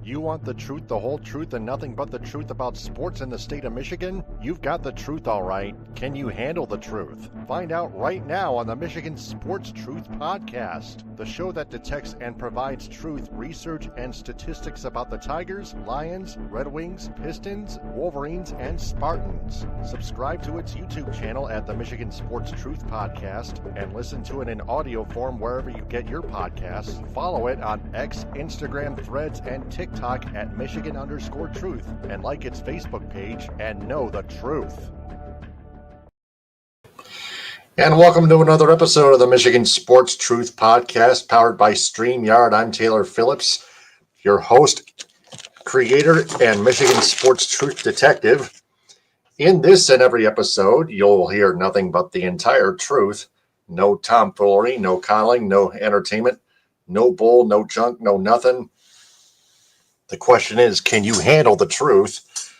You want the truth, the whole truth, and nothing but the truth about sports in the state of Michigan? You've got the truth, all right. Can you handle the truth? Find out right now on the Michigan Sports Truth Podcast, the show that detects and provides truth, research, and statistics about the Tigers, Lions, Red Wings, Pistons, Wolverines, and Spartans. Subscribe to its YouTube channel at the Michigan Sports Truth Podcast and listen to it in audio form wherever you get your podcasts. Follow it on X, Instagram, Threads, and TikTok at Michigan_Truth, and like its Facebook page and know the truth. And welcome to another episode of the Michigan Sports Truth Podcast, powered by StreamYard. I'm Taylor Phillips, your host, creator, and Michigan Sports Truth detective. In this and every episode, you'll hear nothing but the entire truth. No tomfoolery, no coddling, no entertainment, no bull, no junk, no nothing. The question is, can you handle the truth?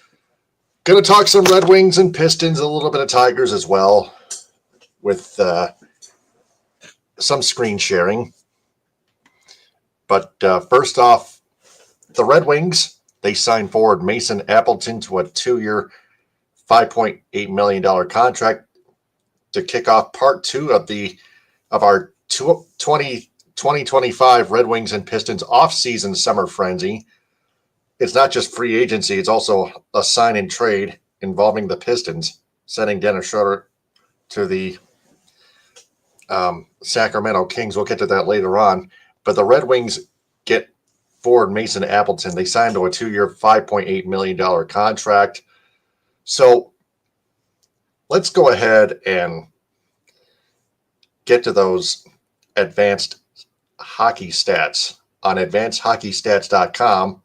Going to talk some Red Wings and Pistons, a little bit of Tigers as well, with some screen sharing. But first off, the Red Wings, they signed forward Mason Appleton to a 2-year, $5.8 million contract to kick off part 2 of our 2025 Red Wings and Pistons off-season summer frenzy. It's not just free agency, it's also a sign and trade involving the Pistons, sending Dennis Schroder to the Sacramento Kings. We'll get to that later on. But the Red Wings get forward Mason Appleton. They signed to a 2-year, $5.8 million contract. So let's go ahead and get to those advanced hockey stats on advancedhockeystats.com.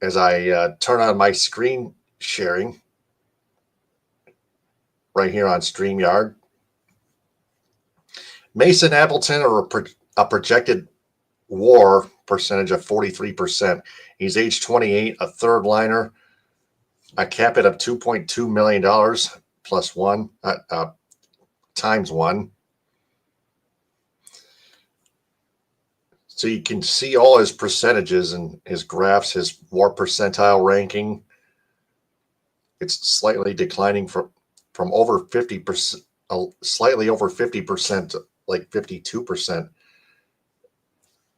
As I turn on my screen sharing right here on StreamYard. Mason Appleton, a projected WAR percentage of 43%. He's age 28, a third liner, a cap hit of $2.2 million plus one, times one. So you can see all his percentages and his graphs, his WAR percentile ranking. It's slightly declining from over 50%, slightly over 50%, like 52%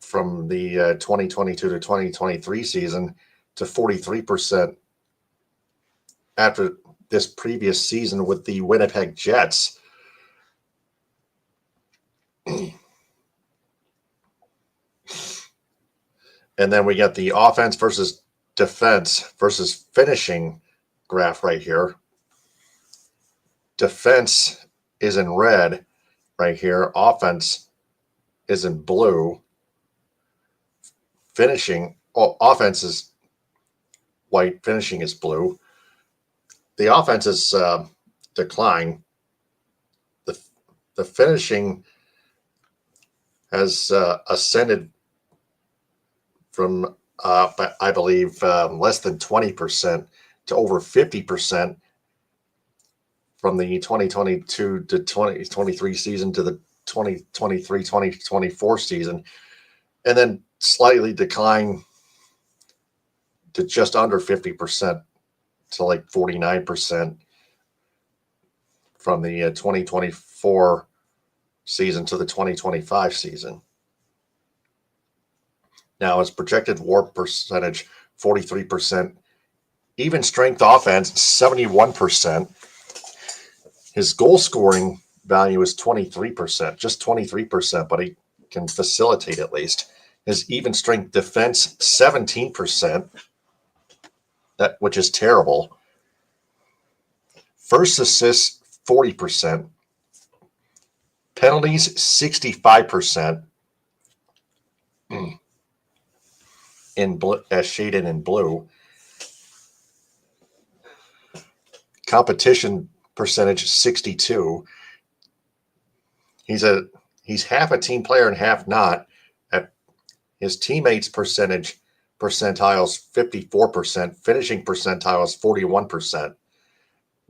from the 2022 to 2023 season to 43% after this previous season with the Winnipeg Jets. And then we got the offense versus defense versus finishing graph right here. Defense is in red right here. Offense is in blue. Offense is white. Finishing is blue. The offense is decline. The finishing has ascended from, I believe, less than 20% to over 50% from the 2022 to 2023 season to the 2023-2024 season, and then slightly decline to just under 50% to like 49% from the 2024 season to the 2025 season. Now, his projected WAR percentage, 43%. Even strength offense, 71%. His goal scoring value is 23%, just 23%, but he can facilitate at least. His even strength defense, 17%, which is terrible. First assists, 40%. Penalties, 65%. In blue, as shaded in blue. Competition percentage 62. He's half a team player and half not. At his teammates percentage percentiles 54%, finishing percentiles 41%.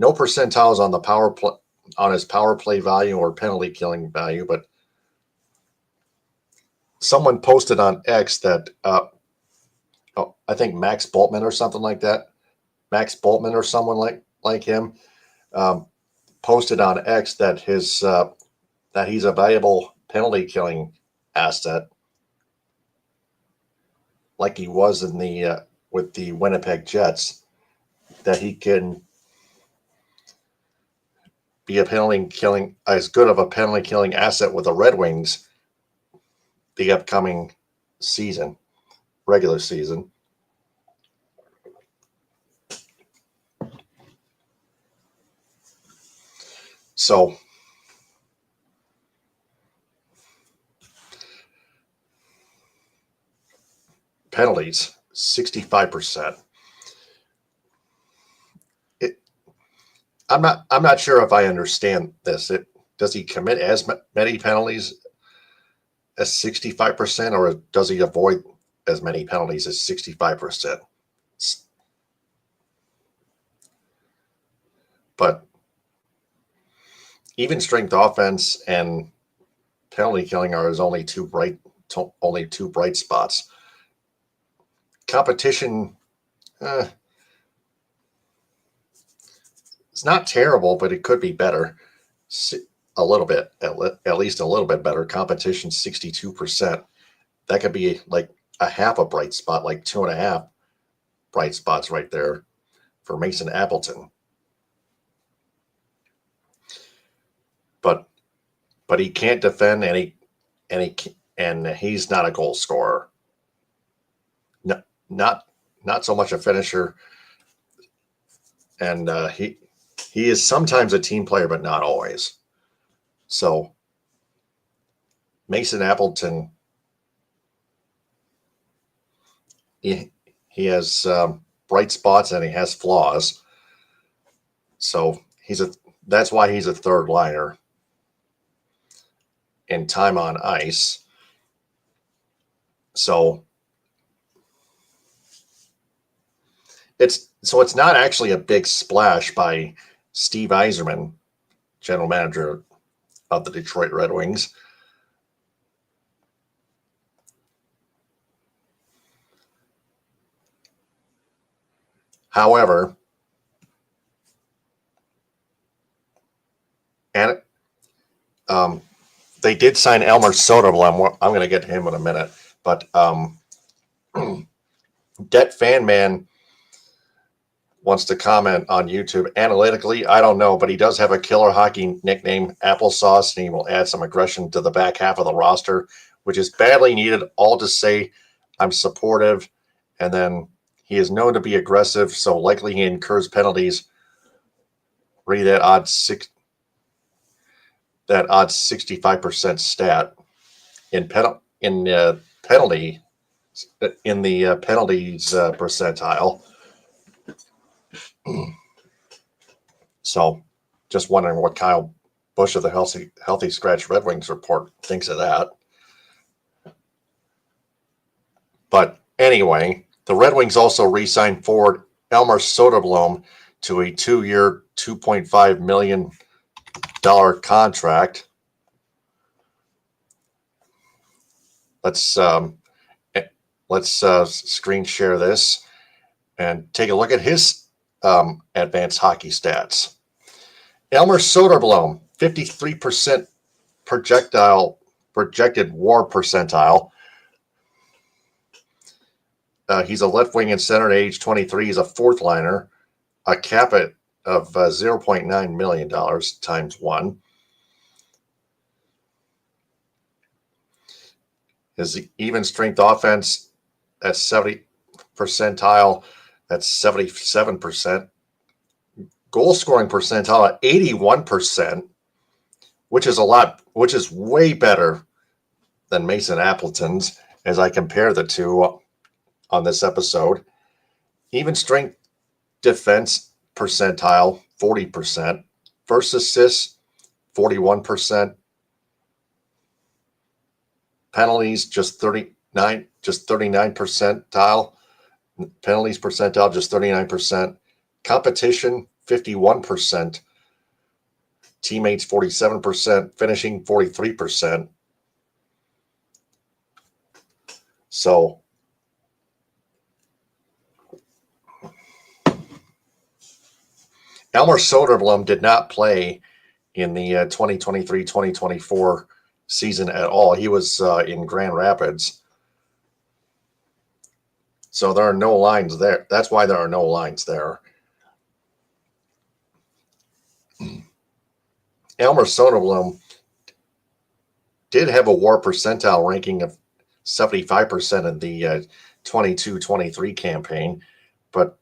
No percentiles on the power play, on his power play value or penalty killing value, but someone posted on X that I think Max Boltman or something like that. Max Boltman or someone like him posted on X that that he's a valuable penalty killing asset, like he was in the with the Winnipeg Jets, that he can be a penalty killing as good of a penalty killing asset with the Red Wings the upcoming season, regular season. So penalties, 65%. I'm not sure if I understand this. Does he commit as many penalties as 65%, or does he avoid as many penalties as 65%? But even strength offense and penalty killing are his only two bright spots. Competition, it's not terrible, but it could be better. A little bit, at least a little bit better. Competition, 62%. That could be like a half a bright spot, like 2.5 bright spots right there for Mason Appleton. But he can't defend, and he's not a goal scorer. No, not so much a finisher. And he is sometimes a team player, but not always. So Mason Appleton, he has bright spots and he has flaws. So that's why he's a third liner in time on ice. So it's not actually a big splash by Steve Yzerman, general manager of the Detroit Red Wings. However, and they did sign Elmer Soderblom. I'm going to get to him in a minute, but Det Fan Man wants to comment on YouTube. Analytically, I don't know, but he does have a killer hockey nickname, Applesauce, and he will add some aggression to the back half of the roster, which is badly needed. All to say, I'm supportive, and then he is known to be aggressive, so likely he incurs penalties. Read that odd 65% stat in the penalties percentile. So, just wondering what Kyle Busch of the Healthy Scratch Red Wings report thinks of that. But anyway, the Red Wings also re-signed forward Elmer Soderblom to a 2-year, $2.5 million contract. Let's screen share this and take a look at his advanced hockey stats. Elmer Soderblom, 53% projected WAR percentile. He's a left wing and center at age 23. He's a fourth liner, a cap of $0.9 million times 1. His even strength offense at 70 percentile, that's 77%. Goal scoring percentile at 81%, which is way better than Mason Appleton's as I compare the two on this episode. Even strength defense percentile, 40%. First assists, 41%. Penalties, just 39 percentile. Penalties percentile, just 39%. Competition, 51%. Teammates, 47%. Finishing, 43%. So Elmer Soderblom did not play in the 2023-2024 season at all. He was in Grand Rapids. So there are no lines there. That's why there are no lines there. Elmer Soderblom did have a WAR percentile ranking of 75% in the 22-23 campaign, but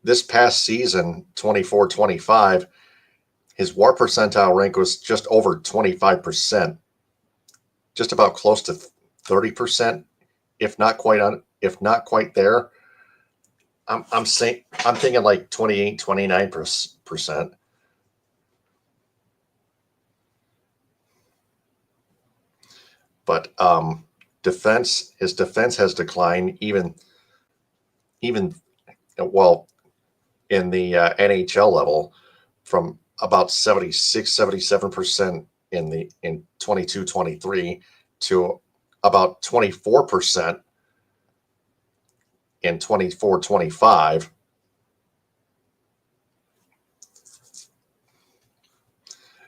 this past season, 24-25, his WAR percentile rank was just over 25%, just about close to 30%, if not quite there. I'm thinking like 28, 29%. But his defense has declined even well in the NHL level from about 76, 77% in 22-23 to about 24% in 24-25.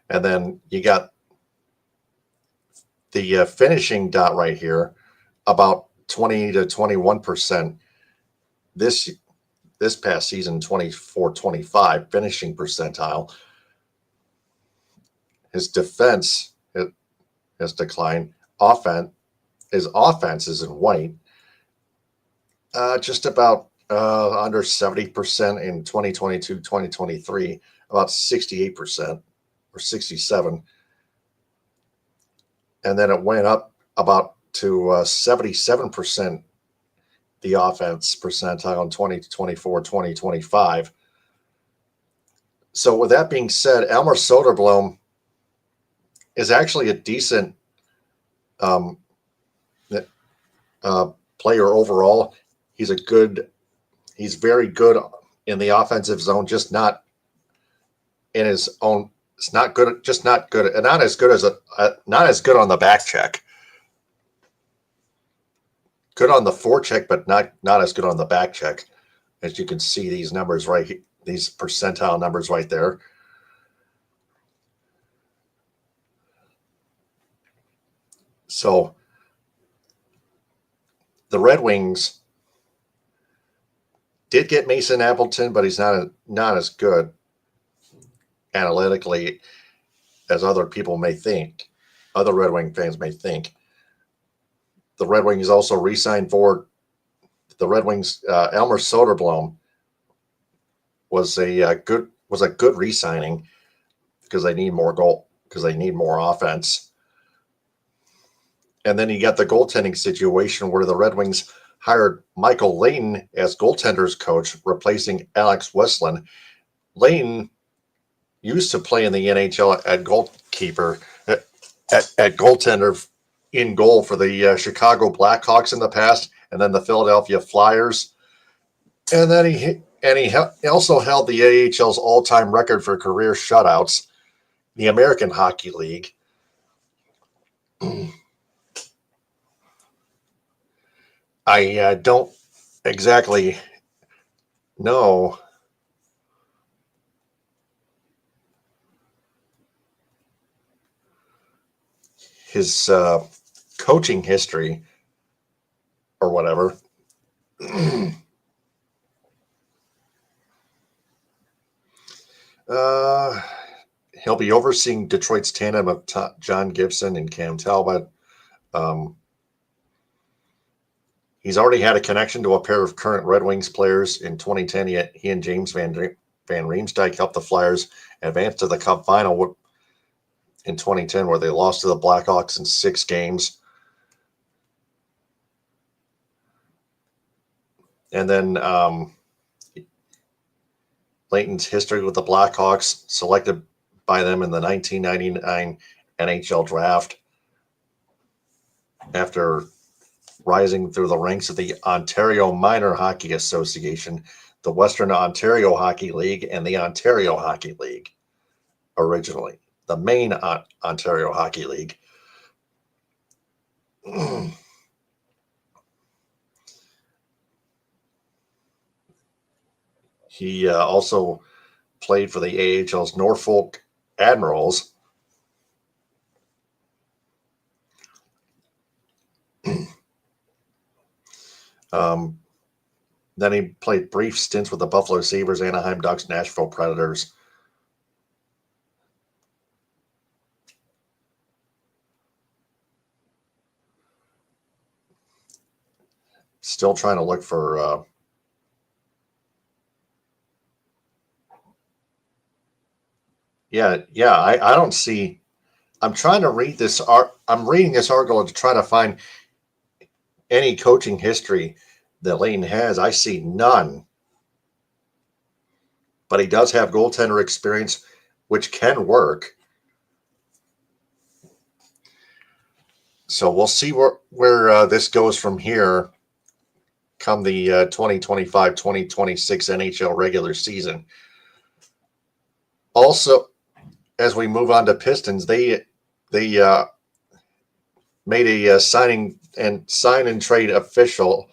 And then you got the finishing dot right here, about 20 to 21% this past season, 24-25 finishing percentile. His defense has declined. His offense is in white, just about under 70% in 2022-2023, about 68% or 67%. And then it went up about to 77% the offense percentile in 2024, 2025. So with that being said, Elmer Soderblom is actually a decent player overall. He's very good in the offensive zone, just not in his own. It's not good, just not good, and not as good on the back check. Good on the forecheck, but not as good on the back check. As you can see, these numbers right here, these percentile numbers right there. So the Red Wings did get Mason Appleton, but he's not as good analytically as other people may think. Other Red Wing fans may think. The Red Wings also re-signed for the Red Wings. Elmer Soderblom was a good re-signing because they need more offense. And then you got the goaltending situation where the Red Wings hired Michael Layton as goaltenders coach, replacing Alex Westland. Layton used to play in the NHL at goalkeeper, at goaltender in goal for the Chicago Blackhawks in the past, and then the Philadelphia Flyers. And then he also held the AHL's all-time record for career shutouts, the American Hockey League. I don't exactly know his coaching history or whatever. He'll be overseeing Detroit's tandem of John Gibson and Cam Talbot. He's already had a connection to a pair of current Red Wings players. In 2010, he and James Van Riemsdyk helped the Flyers advance to the Cup final in 2010, where they lost to the Blackhawks in 6 games. And then Layton's history with the Blackhawks, selected by them in the 1999 NHL draft after rising through the ranks of the Ontario Minor Hockey Association, the Western Ontario Hockey League, and the Ontario Hockey League. Originally, the main Ontario Hockey League. He also played for the AHL's Norfolk Admirals. Then he played brief stints with the Buffalo Sabres, Anaheim Ducks, Nashville Predators. Still trying to look for I don't see. I'm trying to read this I'm reading this article to try to find any coaching history that Layton has. I see none. But he does have goaltender experience, which can work. So we'll see where this goes from here come the 2025-2026 NHL regular season. Also, as we move on to Pistons, they made a sign and trade official,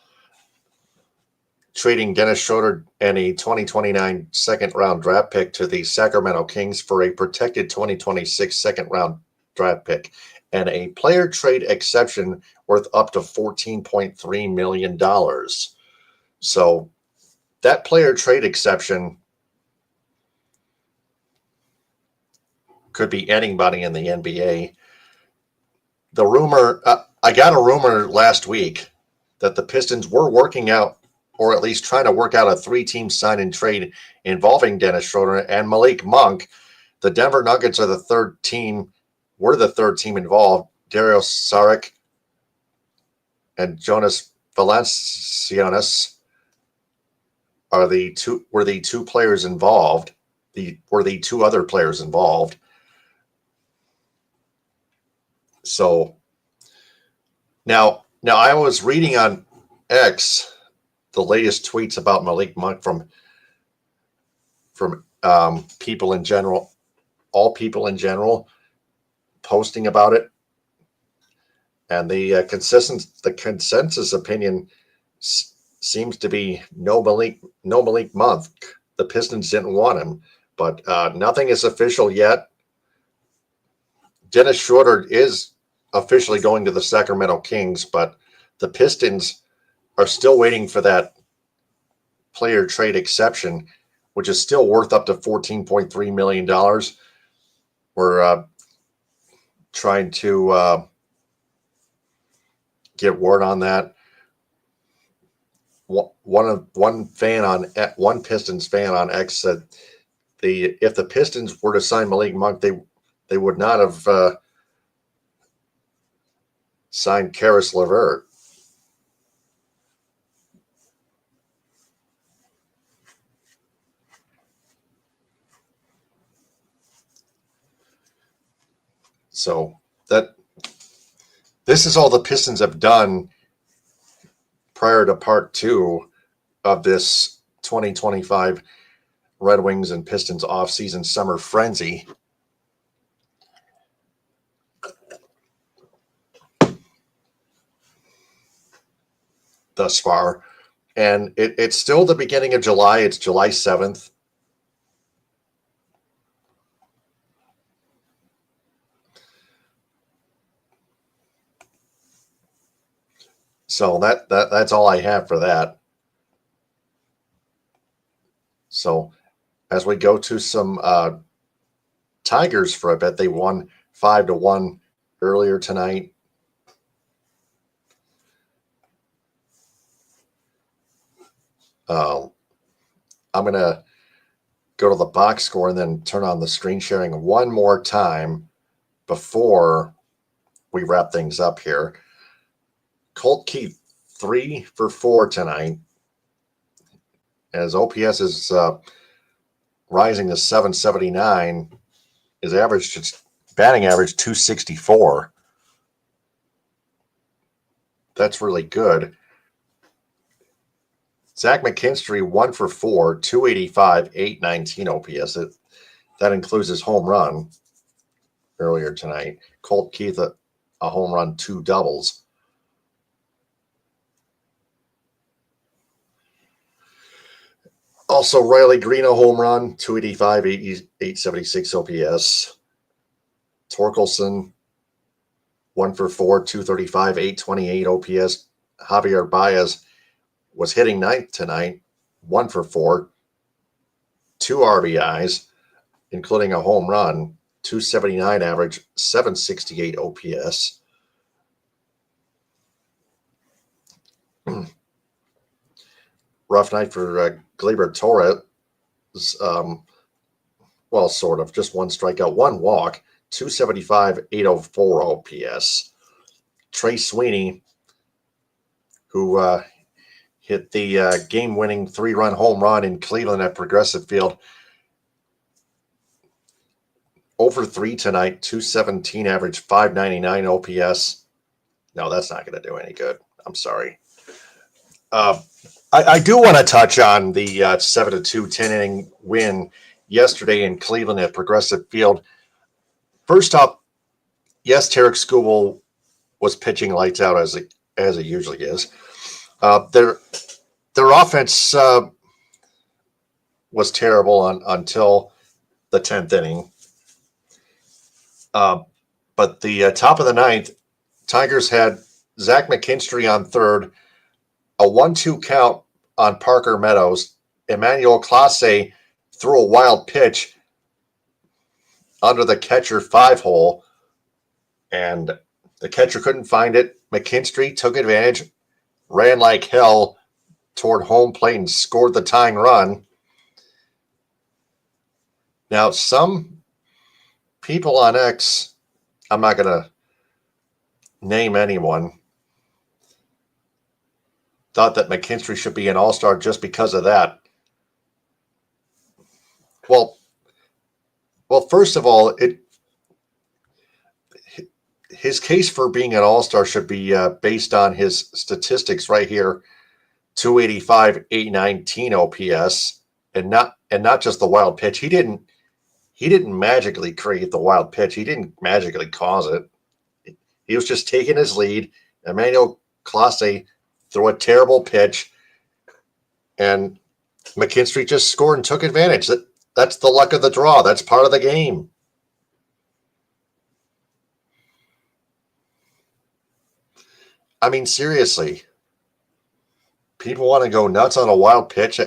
trading Dennis Schroder and a 2029 second-round draft pick to the Sacramento Kings for a protected 2026 second-round draft pick and a player trade exception worth up to $14.3 million. So that player trade exception could be anybody in the NBA. The rumor, I got a rumor last week that the Pistons were working out, or at least trying to work out, a 3-team sign and trade involving Dennis Schroder and Malik Monk. The Denver Nuggets are the third team. We're the third team involved. Dario Saric and Jonas Valanciunas were the two players involved. Were the two other players involved. So now I was reading on X the latest tweets about Malik Monk from people in general, all people in general, posting about it, and the consensus opinion seems to be no Malik Monk. The Pistons didn't want him, but nothing is official yet. Dennis Schroder is officially going to the Sacramento Kings, but the Pistons are still waiting for that player trade exception, which is still worth up to $14.3 million. We're trying to get word on that. One Pistons fan on X said if the Pistons were to sign Malik Monk, they would not have signed Karis LeVert. So this is all the Pistons have done prior to part 2 of this 2025 Red Wings and Pistons offseason summer frenzy. Thus far. And it's still the beginning of July. It's July 7th. So that's all I have for that. So as we go to some Tigers for a bit, they won 5-1 earlier tonight. I'm going to go to the box score and then turn on the screen sharing one more time before we wrap things up here. Colt Keith, 3 for 4 tonight, as OPS is rising to 779. His batting average 264. That's really good. Zach McKinstry, 1 for 4, 285, 819 OPS. That includes his home run earlier tonight. Colt Keith, a home run, 2 doubles. Also, Riley Green, a home run, 285, 876 OPS. Torkelson, 1 for 4, 235, 828 OPS. Javier Baez was hitting ninth tonight, 1 for 4, 2 RBIs, including a home run, 279 average, 768 OPS. Rough night for Gleyber Torres. Well, sort of. Just 1 strikeout, 1 walk, 275, 804 OPS. Trey Sweeney, who hit the game-winning 3-run home run in Cleveland at Progressive Field. 0 for 3 tonight, 217 average, 599 OPS. No, that's not going to do any good. I'm sorry. I do want to touch on the 7-2 10-inning win yesterday in Cleveland at Progressive Field. First up, yes, Tarek Skubal was pitching lights out as it usually is. Their offense was terrible until the 10th inning. But the top of the ninth, Tigers had Zach McKinstry on third, a 1-2 count on Parker Meadows. Emmanuel Clase threw a wild pitch under the catcher 5-hole, and the catcher couldn't find it. McKinstry took advantage, ran like hell toward home plate, and scored the tying run. Now, some people on X, I'm not going to name anyone, thought that McKinstry should be an all-star just because of that. Well, first of all, his case for being an all-star should be based on his statistics right here: 285, 819 OPS, and not just the wild pitch. He didn't magically create the wild pitch. He didn't magically cause it. He was just taking his lead. Emmanuel Clase threw a terrible pitch, and McKinstry just scored and took advantage. That's the luck of the draw. That's part of the game. I mean, seriously, people want to go nuts on a wild pitch.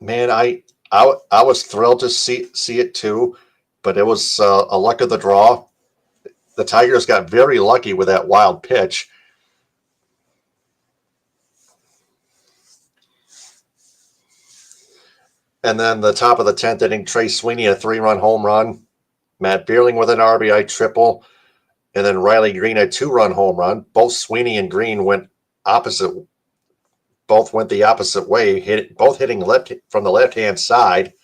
Man, I was thrilled to see it too, but it was a luck of the draw. The Tigers got very lucky with that wild pitch. And then the top of the 10th inning, Trey Sweeney, a 3-run home run. Matt Beerling with an RBI triple. And then Riley Green, a 2-run home run. Both Sweeney and Green went the opposite way, both hitting from the left-hand side.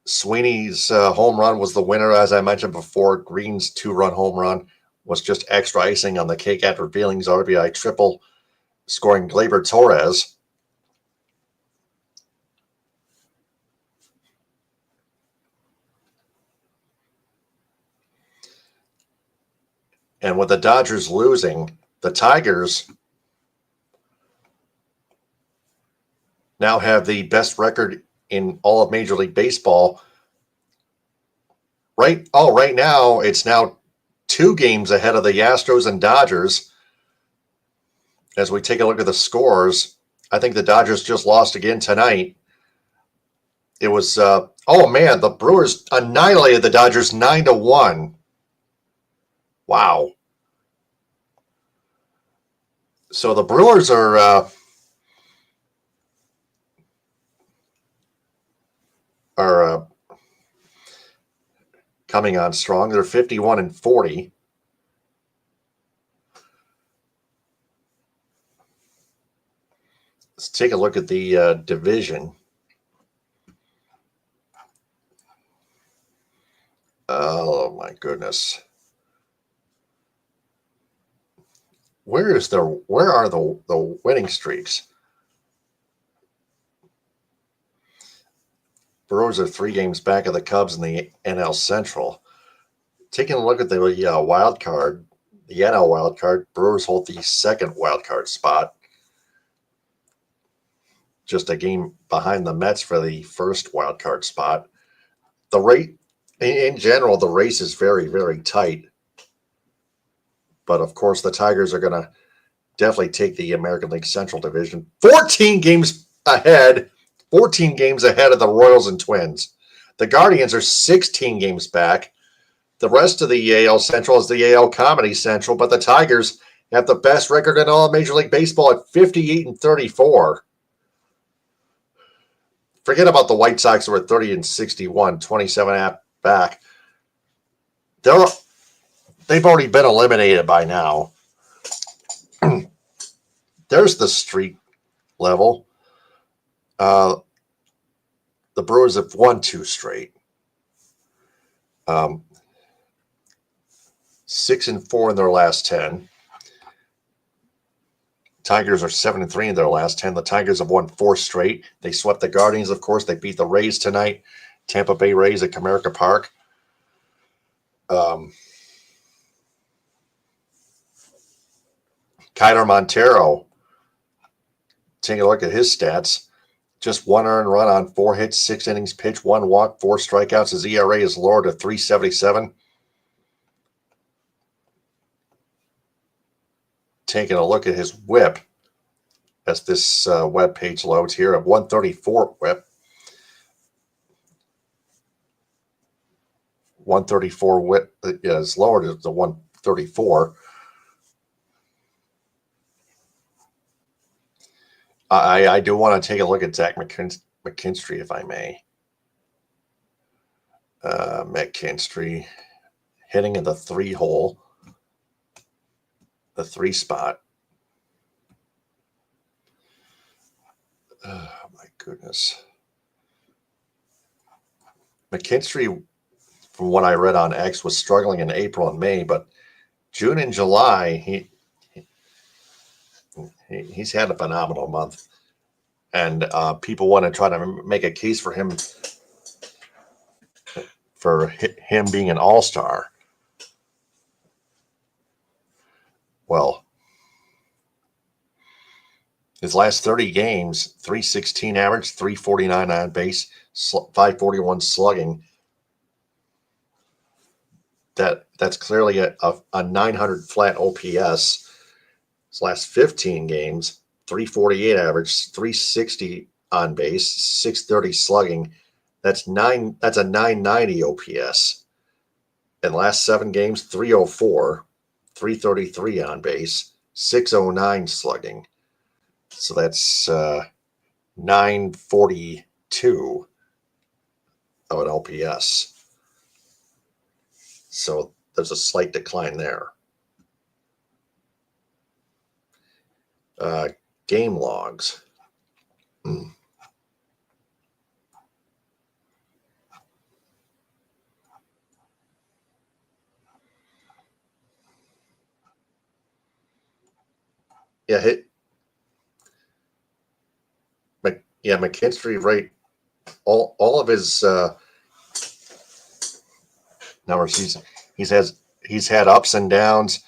Sweeney's home run was the winner, as I mentioned before. Green's 2-run home run was just extra icing on the cake after Beerling's RBI triple, scoring Gleyber Torres. And with the Dodgers losing, the Tigers now have the best record in all of Major League Baseball. Right now, it's now 2 games ahead of the Astros and Dodgers. As we take a look at the scores, I think the Dodgers just lost again tonight. It was, the Brewers annihilated the Dodgers 9-1. Wow. So the Brewers are coming on strong. They're 51-40. Let's take a look at the division. Oh my goodness. Where are the winning streaks? Brewers are 3 games back of the Cubs in the NL Central. Taking a look at the wild card, the NL wild card. Brewers hold the second wild card spot. Just a game behind the Mets for the first wild card spot. The rate, in general, the race is very, very tight. But of course, the Tigers are going to definitely take the American League Central Division. 14 games ahead. 14 games ahead of the Royals and Twins. The Guardians are 16 games back. The rest of the AL Central is the AL Comedy Central, but the Tigers have the best record in all of Major League Baseball at 58-34. Forget about the White Sox who are 30-61, 27 back. They've already been eliminated by now. There's the streak level. The Brewers have won 2 straight. 6-4 in their last 10. Tigers are 7-3 in their last 10. The Tigers have won 4 straight. They swept the Guardians, of course. They beat the Rays tonight. Tampa Bay Rays at Comerica Park. Kyler Montero, taking a look at his stats. Just 1 earned run on 4 hits, 6 innings pitched, 1 walk, 4 strikeouts. His ERA is lower to 3.77. Taking a look at his whip as this web page loads here, of 134 whip. 134 whip is lower to the 134. I do want to take a look at Zach McKinstry, if I may. McKinstry hitting in the 3 hole, the 3 spot. Oh, my goodness. McKinstry, from what I read on X, was struggling in April and May, but June and July, he's had a phenomenal month. And people want to try to make a case for him being an all-star. Well, his last 30 games, 316 average, 349 on base, 541 slugging. That's clearly a 900 flat OPS. His last 15 games, 348 average, 360 on base, 630 slugging. That's a 990 OPS. In the last 7 games, 304, 333 on base, 609 slugging. So that's 942 of an OPS. So there's a slight decline there. Game logs. McKinstry, right? All of his numbers. He's had ups and downs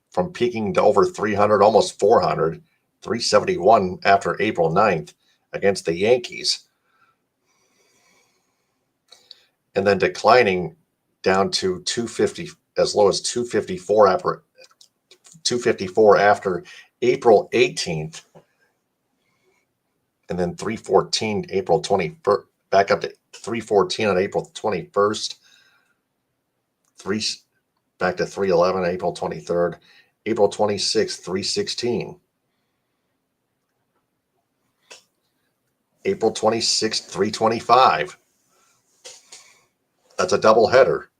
from peaking to over 300, almost 400, 371 after April 9th against the Yankees, and then declining down to 250, as low as 254 after April 18th, and then 314 April 21st, back up to 314 on April 21st, back to 311 April 23rd, April 26th, 316. April 26th, 325. That's a double header.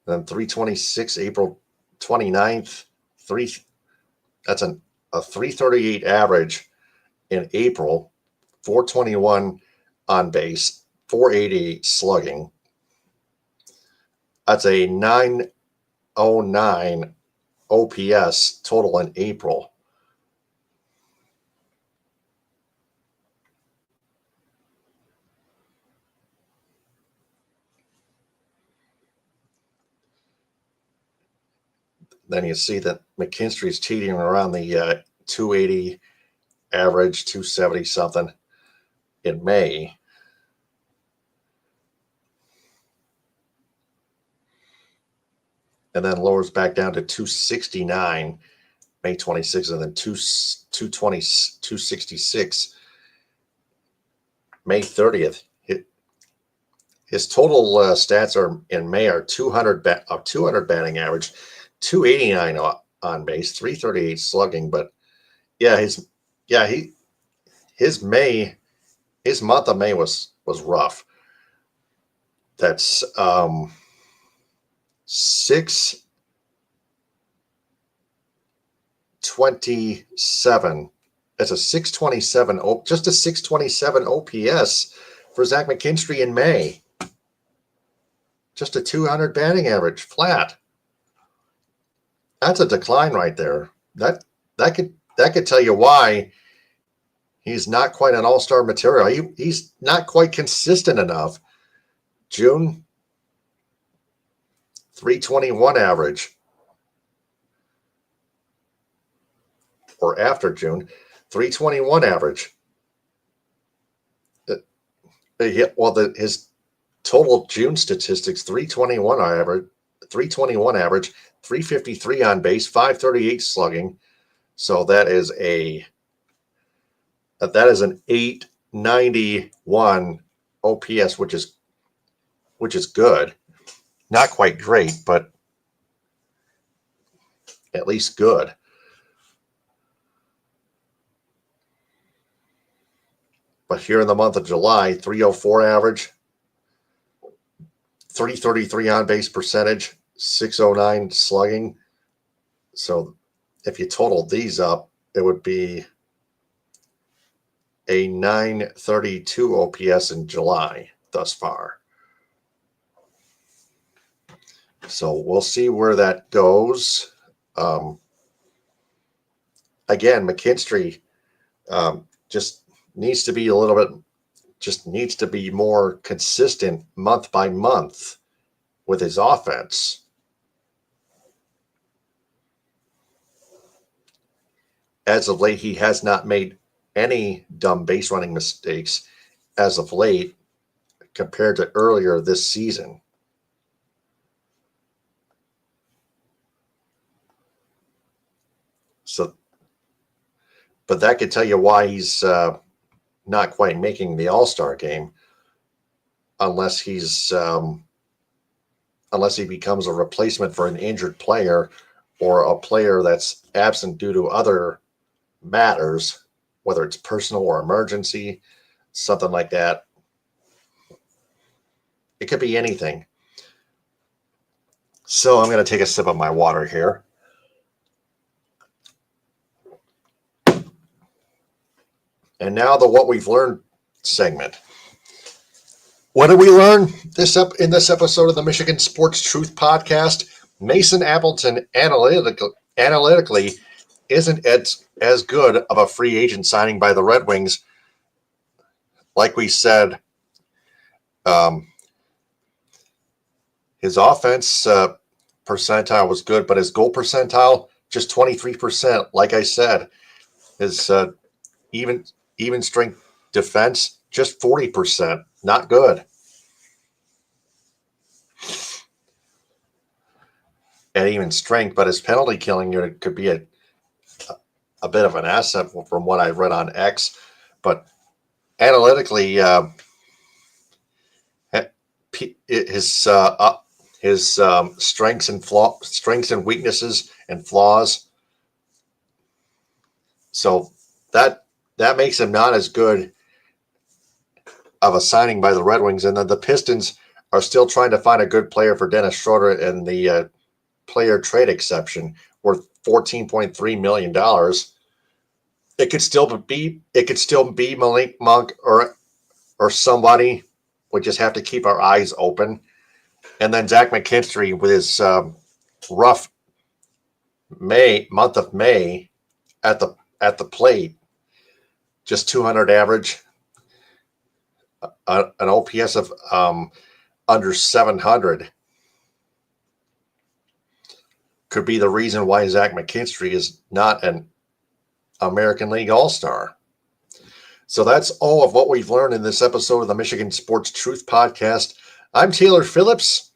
Then 326, April 29th, that's a 338 average in April, 421 on base, 488 slugging. That's a 909 OPS total in April. then you see that McKinstry's teetering around the 280 average, 270 something in May. And then lowers back down to 269 May 26th, and then 220, 266 May 30th. His total stats are in May are 200 batting average, 289 on base, 338 slugging. But yeah, his month of May was rough. That's 627. That's a 627. Just a 627 OPS for Zach McKinstry in May. Just a 200 batting average, flat. That's a decline right there. That could tell you why he's not quite an all-star material. He's not quite consistent enough. June, 321 average. Or after June, 321 average. His total June statistics, 321 average, 353 on base, 538 slugging. So that is an 891 OPS, which is good. Not quite great, but at least good. But here in the month of July, 304 average, 333 on base percentage, 609 slugging. So if you total these up, it would be a 932 OPS in July thus far. So we'll see where that goes. Again, McKinstry just needs to be more consistent month by month with his offense. As of late, he has not made any dumb base running mistakes as of late compared to earlier this season. So, but that could tell you why he's not quite making the All-Star game, unless he becomes a replacement for an injured player or a player that's absent due to other matters, whether it's personal or emergency, something like that. It could be anything. So I'm going to take a sip of my water here. And now the What We've Learned segment. What did we learn in this episode of the Michigan Sports Truth Podcast? Mason Appleton analytically isn't as good of a free agent signing by the Red Wings. Like we said, his offense percentile was good, but his goal percentile, just 23%. Like I said, his even strength defense, just 40%. Not good. At even strength, but his penalty killing unit could be a bit of an asset from what I read on X. But analytically, his strengths and weaknesses and flaws. So that makes him not as good of a signing by the Red Wings. And then the Pistons are still trying to find a good player for Dennis Schroder in the player trade exception worth $14.3 million. It could still be Malik Monk or somebody. We just have to keep our eyes open. And then Zach McKinstry with his rough month of May at the plate, just 200 average, an OPS of under 700. could be the reason why Zach McKinstry is not an American League All-Star. So that's all of what we've learned in this episode of the Michigan Sports Truth Podcast. I'm Taylor Phillips.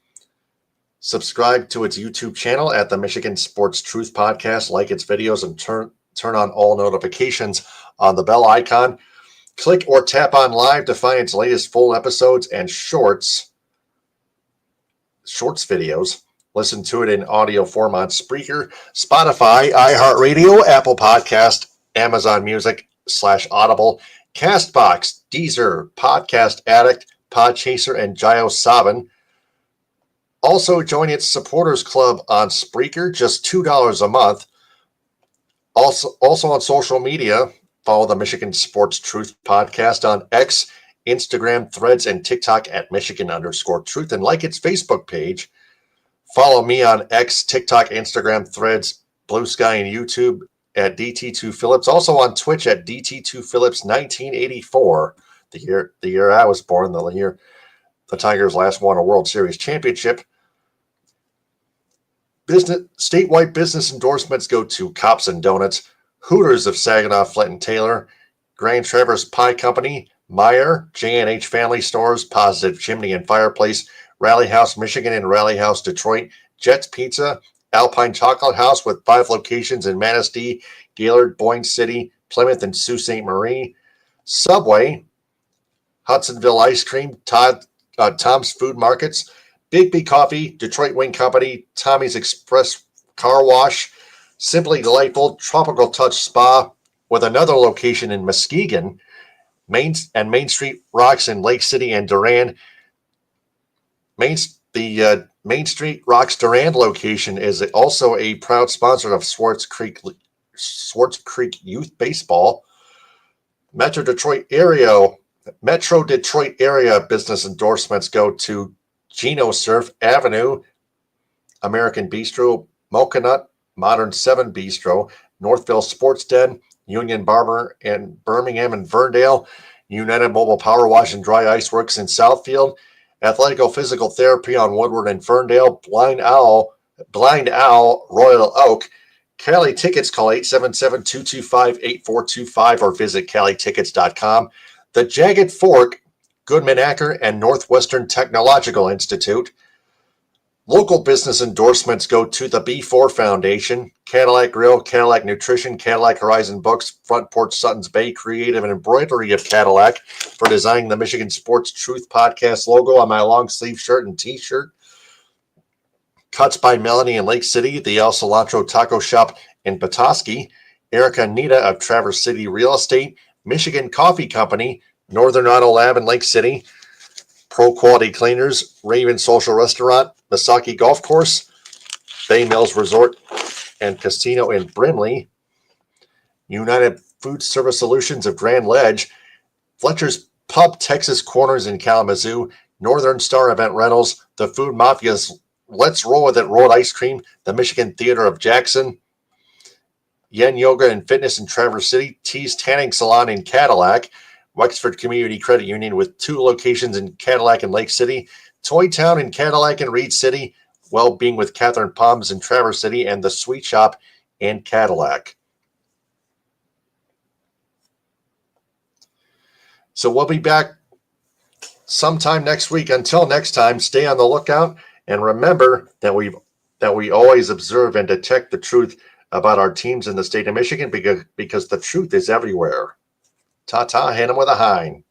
Subscribe to its YouTube channel at the Michigan Sports Truth Podcast. Like its videos and turn on all notifications on the bell icon. Click or tap on live to find its latest full episodes and shorts videos. Listen to it in audio form on Spreaker, Spotify, iHeartRadio, Apple Podcast, Amazon Music /Audible, Castbox, Deezer, Podcast Addict, Podchaser, and JioSaavn. Also, join its supporters club on Spreaker, just $2 a month. Also on social media, follow the Michigan Sports Truth Podcast on X, Instagram, Threads, and TikTok at Michigan_Truth, and like its Facebook page. Follow me on X, TikTok, Instagram, Threads, Blue Sky, and YouTube at DT2Phillips. Also on Twitch at DT2Phillips 1984, the year I was born, the year the Tigers last won a World Series championship. Statewide business endorsements go to Cops and Donuts, Hooters of Saginaw, Flint and Taylor, Grand Traverse Pie Company, Meyer, J&H Family Stores, Positive Chimney and Fireplace, Rally House Michigan and Rally House Detroit, Jets Pizza, Alpine Chocolate House with 5 locations in Manistee, Gaylord, Boyne City, Plymouth, and Sault Ste. Marie, Subway, Hudsonville Ice Cream, Tom's Food Markets, Big B Coffee, Detroit Wing Company, Tommy's Express Car Wash, Simply Delightful, Tropical Touch Spa with another location in Muskegon, Main Street Rocks in Lake City and Durand. The Main Street Rocks Durand location is also a proud sponsor of Swartz Creek Youth Baseball. Metro Detroit area business endorsements go to Geno Surf Avenue, American Bistro, Mocha Nut, Modern 7 Bistro, Northville Sports Den, Union Barber in Birmingham and Ferndale, United Mobile Power Wash and Dry Ice Works in Southfield, Athletico Physical Therapy on Woodward and Ferndale, Blind Owl, Royal Oak. Cali Tickets, call 877-225-8425 or visit calitickets.com. The Jagged Fork, Goodman Acker, and Northwestern Technological Institute. Local business endorsements go to the B4 Foundation, Cadillac Grill, Cadillac Nutrition, Cadillac Horizon Books, Front Porch Suttons Bay Creative and Embroidery of Cadillac for designing the Michigan Sports Truth Podcast logo on my long sleeve shirt and t-shirt. Cuts by Melanie in Lake City, the El Cilantro Taco Shop in Petoskey, Erica Nita of Traverse City Real Estate, Michigan Coffee Company, Northern Auto Lab in Lake City, Pro Quality Cleaners, Raven Social Restaurant, Misaki Golf Course, Bay Mills Resort and Casino in Brimley, United Food Service Solutions of Grand Ledge, Fletcher's Pub Texas Corners in Kalamazoo, Northern Star Event Rentals, the Food Mafia's Let's Roll With It Rolled Ice Cream, the Michigan Theater of Jackson, Yen Yoga and Fitness in Traverse City, T's Tanning Salon in Cadillac, Wexford Community Credit Union with 2 locations in Cadillac and Lake City, Toy Town in Cadillac and Reed City, Well-Being with Catherine Palms in Traverse City, and the Sweet Shop in Cadillac. So we'll be back sometime next week. Until next time, stay on the lookout and remember that we always observe and detect the truth about our teams in the state of Michigan because the truth is everywhere. Ta-ta, hit 'em with a hind.